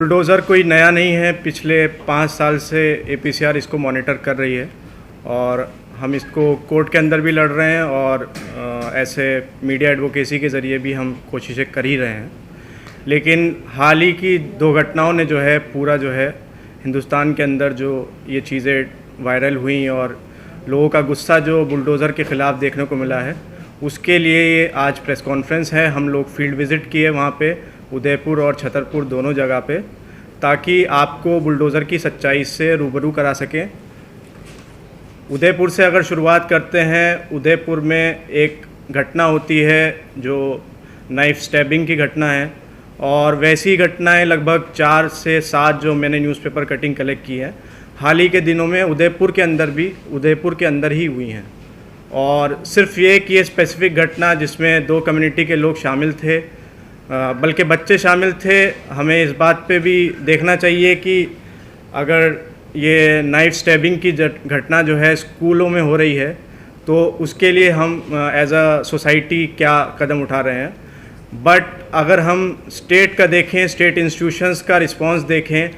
Bulldozer कोई नया नहीं है। पिछले 5 साल से एपीसीआर इसको मॉनिटर कर रही है और हम इसको कोर्ट के अंदर भी लड़ रहे हैं और ऐसे मीडिया एडवोकेसी के ज़रिए भी हम कोशिशें कर ही रहे हैं। लेकिन हाल ही की 2 घटनाओं ने जो है पूरा जो है हिंदुस्तान के अंदर जो ये चीज़ें वायरल हुई और लोगों का गुस्सा जो बुलडोज़र के ख़िलाफ़ देखने को मिला है, उसके लिए ये आज प्रेस कॉन्फ्रेंस है। हम लोग फील्ड विज़िट किए वहाँ पे, उदयपुर और छतरपुर दोनों जगह पे, ताकि आपको बुलडोज़र की सच्चाई से रूबरू करा सकें। उदयपुर से अगर शुरुआत करते हैं, उदयपुर में एक घटना होती है जो नाइफ स्टैबिंग की घटना है और वैसी घटनाएं लगभग 4 से 7 जो मैंने न्यूज़पेपर कटिंग कलेक्ट की है हाल ही के दिनों में उदयपुर के अंदर ही हुई हैं। और सिर्फ ये कि ये स्पेसिफिक घटना जिसमें 2 कम्युनिटी के लोग शामिल थे, बल्कि बच्चे शामिल थे, हमें इस बात पे भी देखना चाहिए कि अगर ये नाइफ स्टैबिंग की घटना जो है स्कूलों में हो रही है तो उसके लिए हम एज अ सोसाइटी क्या कदम उठा रहे हैं। बट अगर हम स्टेट का देखें, स्टेट इंस्टीट्यूशंस का रिस्पांस देखें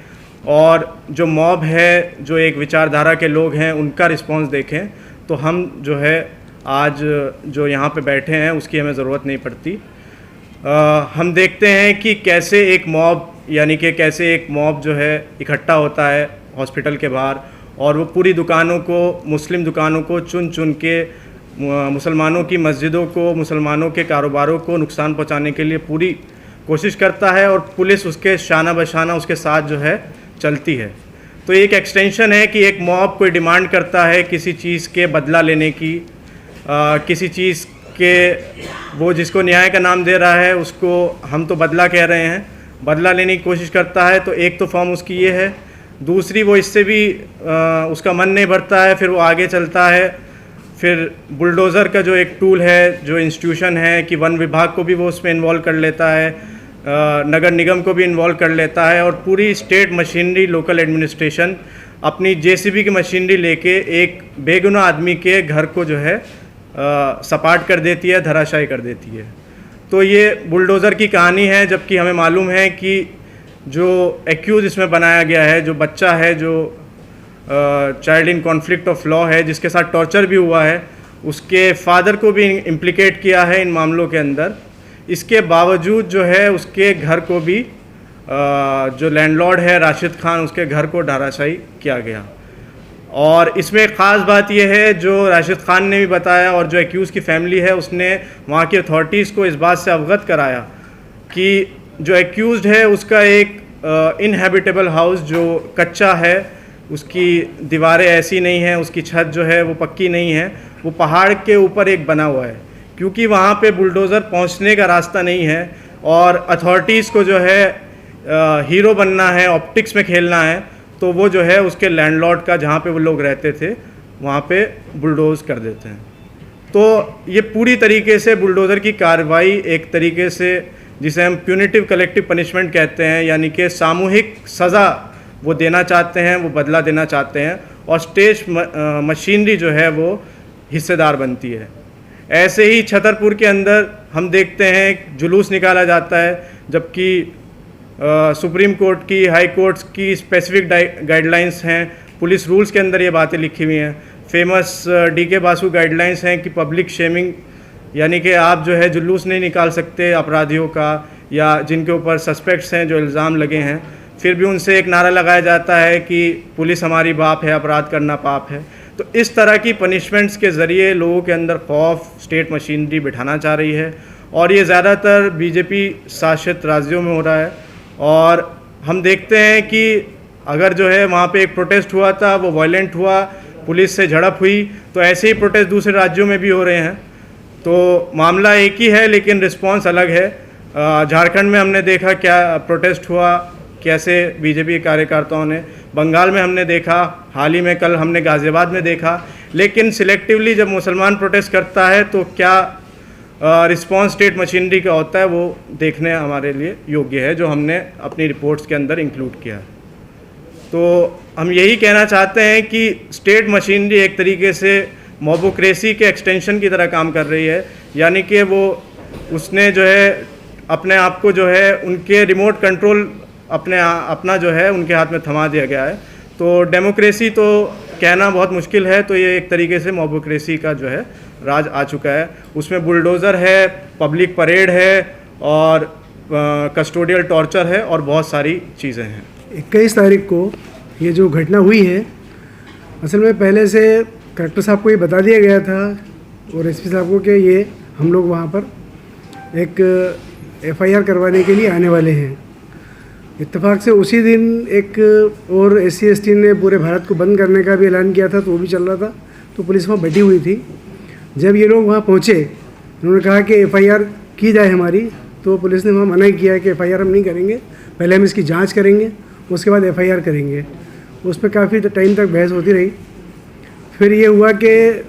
और जो मॉब है, जो एक विचारधारा के लोग हैं, उनका रिस्पांस देखें, तो हम जो है आज जो यहाँ पे बैठे हैं उसकी हमें ज़रूरत नहीं पड़ती। हम देखते हैं कि कैसे एक मॉब जो है इकट्ठा होता है हॉस्पिटल के बाहर और वो पूरी दुकानों को, मुस्लिम दुकानों को चुन चुन के मुसलमानों की मस्जिदों को, मुसलमानों के कारोबारों को नुकसान पहुंचाने के लिए पूरी कोशिश करता है और पुलिस उसके शाना बशाना उसके साथ जो है चलती है। तो एक एक्सटेंशन है कि एक मॉब कोई डिमांड करता है किसी चीज़ के बदला लेने की, किसी चीज़ के, वो जिसको न्याय का नाम दे रहा है उसको हम तो बदला कह रहे हैं, बदला लेने की कोशिश करता है। तो एक तो फॉर्म उसकी ये है। दूसरी, वो इससे भी उसका मन नहीं भरता है, फिर वो आगे चलता है। फिर बुलडोज़र का जो एक टूल है, जो इंस्टीट्यूशन है कि वन विभाग को भी वो उसमें इन्वॉल्व कर लेता है, नगर निगम को भी इन्वॉल्व कर लेता है और पूरी स्टेट मशीनरी, लोकल एडमिनिस्ट्रेशन अपनी जेसीबी की मशीनरी लेके एक बेगुनाह आदमी के घर को जो है सपाट कर देती है, धराशायी कर देती है। तो ये बुलडोज़र की कहानी है, जबकि हमें मालूम है कि जो एक्यूज़ इसमें बनाया गया है, जो बच्चा है, जो child in conflict of law है, जिसके साथ टॉर्चर भी हुआ है, उसके फादर को भी इम्प्लिकेट किया है इन मामलों के अंदर। इसके बावजूद जो है उसके घर को भी जो लैंडलॉर्ड है राशिद खान, उसके घर को धराशायी किया गया। और इसमें एक ख़ास बात यह है, जो राशिद खान ने भी बताया और जो एक्यूज़ की फैमिली है उसने वहाँ की अथॉरिटीज़ को इस बात से अवगत कराया कि जो एक्यूज़ड है उसका एक इनहैबिटेबल हाउस जो कच्चा है, उसकी दीवारें ऐसी नहीं हैं, उसकी छत जो है वो पक्की नहीं है, वो पहाड़ के ऊपर एक बना हुआ है। क्योंकि वहाँ पे बुलडोज़र पहुँचने का रास्ता नहीं है और अथॉरिटीज़ को जो है हीरो बनना है, ऑप्टिक्स में खेलना है, तो वो जो है उसके लैंडलॉर्ड का, जहाँ पे वो लोग रहते थे, वहाँ पे बुलडोज़ कर देते हैं। तो ये पूरी तरीके से बुलडोज़र की कार्रवाई एक तरीके से जिसे हम प्यूनिटिव कलेक्टिव पनिशमेंट कहते हैं, यानी कि सामूहिक सज़ा वो देना चाहते हैं, वो बदला देना चाहते हैं और स्टेट मशीनरी जो है वो हिस्सेदार बनती है। ऐसे ही छतरपुर के अंदर हम देखते हैं जुलूस निकाला जाता है, जबकि सुप्रीम कोर्ट की, हाई कोर्ट्स की स्पेसिफिक गाइडलाइंस हैं, पुलिस रूल्स के अंदर ये बातें लिखी हुई हैं। फेमस डीके बासु गाइडलाइंस हैं कि पब्लिक शेमिंग, यानी कि आप जो है जुलूस नहीं निकाल सकते अपराधियों का या जिनके ऊपर सस्पेक्ट्स हैं, जो इल्ज़ाम लगे हैं। फिर भी उनसे एक नारा लगाया जाता है कि पुलिस हमारी बाप है, अपराध करना पाप है। तो इस तरह की पनिशमेंट्स के ज़रिए लोगों के अंदर खौफ स्टेट मशीनरी बिठाना चाह रही है और ये ज़्यादातर बीजेपी शासित राज्यों में हो रहा है। और हम देखते हैं कि अगर जो है वहाँ पे एक प्रोटेस्ट हुआ था, वो वायलेंट हुआ, पुलिस से झड़प हुई, तो ऐसे ही प्रोटेस्ट दूसरे राज्यों में भी हो रहे हैं। तो मामला एक ही है लेकिन रिस्पांस अलग है। झारखंड में हमने देखा क्या प्रोटेस्ट हुआ, कैसे बीजेपी के कार्यकर्ताओं ने, बंगाल में हमने देखा, हाल ही में कल हमने गाज़ियाबाद में देखा। लेकिन सिलेक्टिवली जब मुसलमान प्रोटेस्ट करता है तो क्या रिस्पांस स्टेट मशीनरी का होता है, वो देखने हमारे लिए योग्य है, जो हमने अपनी रिपोर्ट्स के अंदर इंक्लूड किया है। तो हम यही कहना चाहते हैं कि स्टेट मशीनरी एक तरीके से मोबोक्रेसी के एक्सटेंशन की तरह काम कर रही है, यानी कि वो उसने जो है अपने आप को जो है उनके रिमोट कंट्रोल अपना जो है उनके हाथ में थमा दिया गया है। तो डेमोक्रेसी तो कहना बहुत मुश्किल है, तो ये एक तरीके से मॉबोक्रेसी का जो है राज आ चुका है। उसमें बुलडोज़र है, पब्लिक परेड है और कस्टोडियल टॉर्चर है और बहुत सारी चीज़ें हैं। 21 तारीख को ये जो घटना हुई है, असल में पहले से कलेक्टर साहब को ये बता दिया गया था और एसपी साहब को कि ये हम लोग वहाँ पर एक एफआईआर करवाने के लिए आने वाले हैं। इत्तेफाक से उसी दिन एक और SC/ST ने पूरे भारत को बंद करने का भी ऐलान किया था, तो वो भी चल रहा था। तो पुलिस वहाँ बैठी हुई थी। जब ये लोग वहाँ पहुँचे, उन्होंने कहा कि एफआईआर की जाए हमारी, तो पुलिस ने वहाँ मना किया कि एफआईआर हम नहीं करेंगे, पहले हम इसकी जांच करेंगे, उसके बाद एफआईआर करेंगे। उस पर काफ़ी टाइम तक बहस होती रही। फिर ये हुआ कि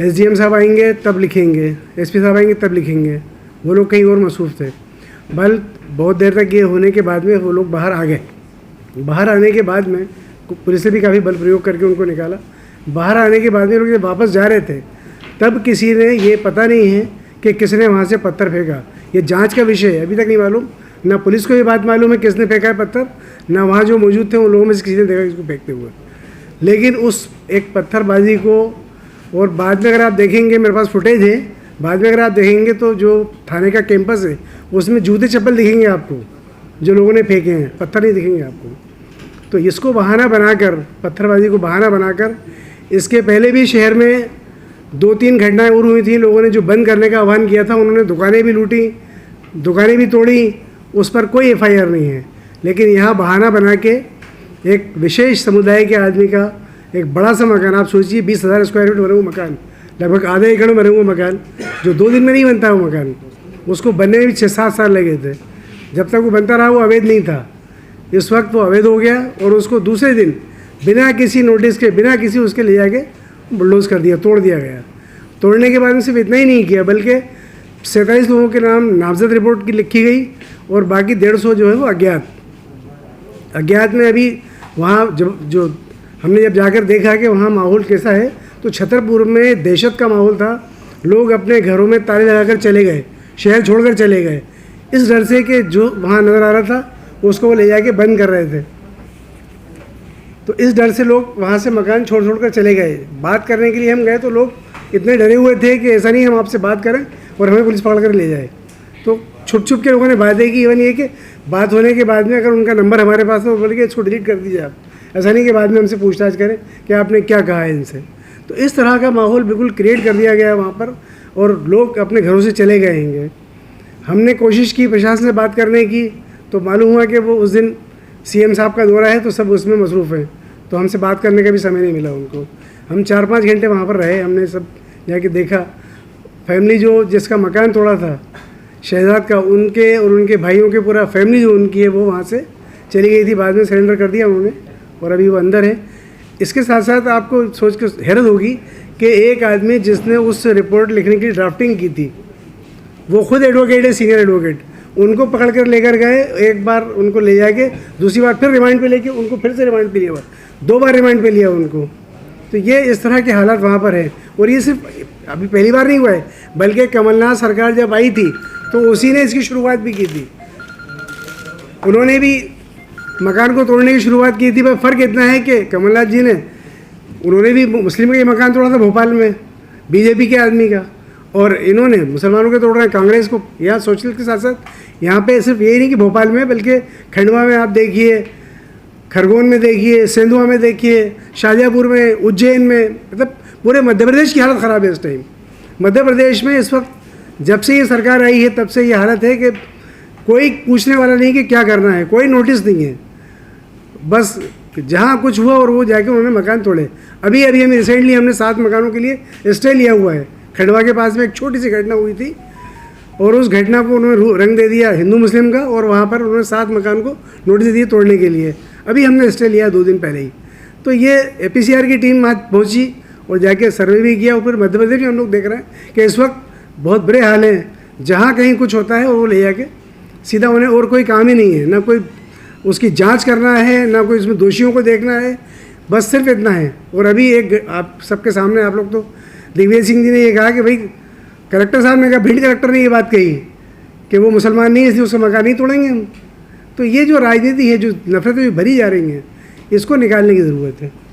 SDM साहब आएंगे तब लिखेंगे, SP साहब आएंगे तब लिखेंगे। वो लोग कहीं और मसरूफ़ थे। बहुत देर तक ये होने के बाद में वो लोग बाहर आ गए। बाहर आने के बाद में पुलिस ने भी काफ़ी बल प्रयोग करके उनको निकाला। बाहर आने के बाद में लोग जब वापस जा रहे थे, तब किसी ने, ये पता नहीं है कि किसने वहाँ से पत्थर फेंका। ये जांच का विषय है, अभी तक नहीं मालूम। ना पुलिस को ये बात मालूम है किसने फेंका है पत्थर, ना वहाँ जो मौजूद थे उन लोगों में से किसी ने देखा इसको फेंकते हुए। लेकिन उस एक पत्थरबाजी को, और बाद में अगर आप देखेंगे, मेरे पास फुटेज है, बाद में अगर आप देखेंगे तो जो थाने का कैंपस है उसमें जूते चप्पल दिखेंगे आपको, जो लोगों ने फेंके हैं, पत्थर नहीं दिखेंगे आपको। तो इसको बहाना बनाकर, पत्थरबाजी को बहाना बनाकर, इसके पहले भी शहर में 2-3 घटनाएं और हुई थी। लोगों ने जो बंद करने का आह्वान किया था, उन्होंने दुकानें भी लूटी, दुकानें भी तोड़ी, उस पर कोई FIR नहीं है। लेकिन यहाँ बहाना बना के एक विशेष समुदाय के आदमी का एक बड़ा सा मकान, आप सोचिए 20,000 स्क्वायर फीट बना हुआ मकान, लगभग आधे एकड़ में बना हुआ मकान, जो 2 दिन में नहीं बनता वो मकान, उसको बनने में भी 6-7 साल लगे थे। जब तक वो बनता रहा वो अवैध नहीं था। इस वक्त वो अवैध हो गया और उसको दूसरे दिन बिना किसी नोटिस के, बिना किसी उसके ले जाके बुलडोज कर दिया, तोड़ दिया गया। तोड़ने के बाद में सिर्फ इतना ही नहीं किया, बल्कि 47 लोगों के नाम नामजद रिपोर्ट की लिखी गई और बाकी 150 जो है वो अज्ञात में। अभी वहाँ जो हमने जब जाकर देखा कि वहाँ माहौल कैसा है, तो छतरपुर में दहशत का माहौल था। लोग अपने घरों में ताले लगाकर चले गए, शहर छोड़कर चले गए, इस डर से कि जो वहाँ नज़र आ रहा था उसको वो ले जाके बंद कर रहे थे। तो इस डर से लोग वहाँ से मकान छोड़ कर चले गए। बात करने के लिए हम गए तो लोग इतने डरे हुए थे कि ऐसा नहीं हम आपसे बात करें और हमें पुलिस पकड़ कर ले जाए। तो छुप के लोगों ने बातें की। इवन ये कि बात होने के बाद में अगर उनका नंबर हमारे पास हो, बोले कि इसको डिलीट कर दीजिए आप, ऐसा नहीं कि बाद में हमसे पूछताछ करें कि आपने क्या कहा है इनसे। तो इस तरह का माहौल बिल्कुल क्रिएट कर दिया गया वहाँ पर और लोग अपने घरों से चले गए हैं। हमने कोशिश की प्रशासन से बात करने की, तो मालूम हुआ कि वो उस दिन CM साहब का दौरा है, तो सब उसमें मसरूफ़ हैं, तो हमसे बात करने का भी समय नहीं मिला उनको। हम 4-5 घंटे वहाँ पर रहे, हमने सब जाके देखा। फैमिली जो जिसका मकान तोड़ा था शहजाद का, उनके और उनके भाइयों के पूरा फैमिली जो उनकी है वो वहाँ से चली गई थी। बाद में सरेंडर कर दिया उन्होंने और अभी वो अंदर है। इसके साथ साथ आपको सोच कर हैरत होगी कि एक आदमी जिसने उस रिपोर्ट लिखने की ड्राफ्टिंग की थी, वो खुद एडवोकेट है, सीनियर एडवोकेट, उनको पकड़ कर लेकर गए। एक बार उनको ले जाके, दूसरी बार फिर रिमांड पे लेके उनको फिर से रिमांड पे लिया, 2 बार रिमांड पे लिया उनको। तो ये इस तरह के हालात वहाँ पर है। और ये सिर्फ अभी पहली बार नहीं हुआ है, बल्कि कमलनाथ सरकार जब आई थी तो उसी ने इसकी शुरुआत भी की थी। उन्होंने भी मकान को तोड़ने की शुरुआत की थी। पर फ़र्क इतना है कि कमलनाथ जी ने, उन्होंने भी मुस्लिम का मकान तोड़ा था भोपाल में, BJP के आदमी का, और इन्होंने मुसलमानों के तोड़ रहे हैं, कांग्रेस को। यहाँ सोशलिस्ट के साथ साथ यहाँ पे सिर्फ यही नहीं कि भोपाल में, बल्कि खंडवा में आप देखिए, खरगोन में देखिए, सेंधुआ में देखिए, शाहजहाँपुर में, उज्जैन में, मतलब पूरे मध्य प्रदेश की हालत ख़राब है इस टाइम। मध्य प्रदेश में इस वक्त जब से ये सरकार आई है तब से ये हालत है कि कोई पूछने वाला नहीं कि क्या करना है, कोई नोटिस नहीं है। बस जहाँ कुछ हुआ और वो जाके उन्होंने मकान तोड़े। अभी हमें रिसेंटली हमने 7 मकानों के लिए स्टे लिया हुआ है। खंडवा के पास में एक छोटी सी घटना हुई थी और उस घटना को उन्होंने रंग दे दिया हिंदू मुस्लिम का, और वहाँ पर उन्होंने 7 मकान को नोटिस दिए तोड़ने के लिए। अभी हमने स्टे लिया 2 दिन पहले ही। तो ये APCR की टीम वहाँ पहुँची और जाके सर्वे भी किया। और फिर मध्य प्रदेश में हम लोग देख रहे हैं कि इस वक्त बहुत बुरे हाल हैं। जहाँ कहीं कुछ होता है वो ले जाके सीधा, उन्हें और कोई काम ही नहीं है, ना कोई उसकी जांच करना है, ना कोई इसमें दोषियों को देखना है, बस सिर्फ इतना है। और अभी एक आप सबके सामने, आप लोग तो, दिग्विजय सिंह जी ने ये कहा कि भाई, कलेक्टर साहब ने कहा, भिंड कलेक्टर ने ये बात कही कि वो मुसलमान नहीं है इसलिए उसका मकान नहीं तोड़ेंगे हम। तो ये जो राजनीति है, जो नफरतें जो भरी जा रही हैं, इसको निकालने की ज़रूरत है।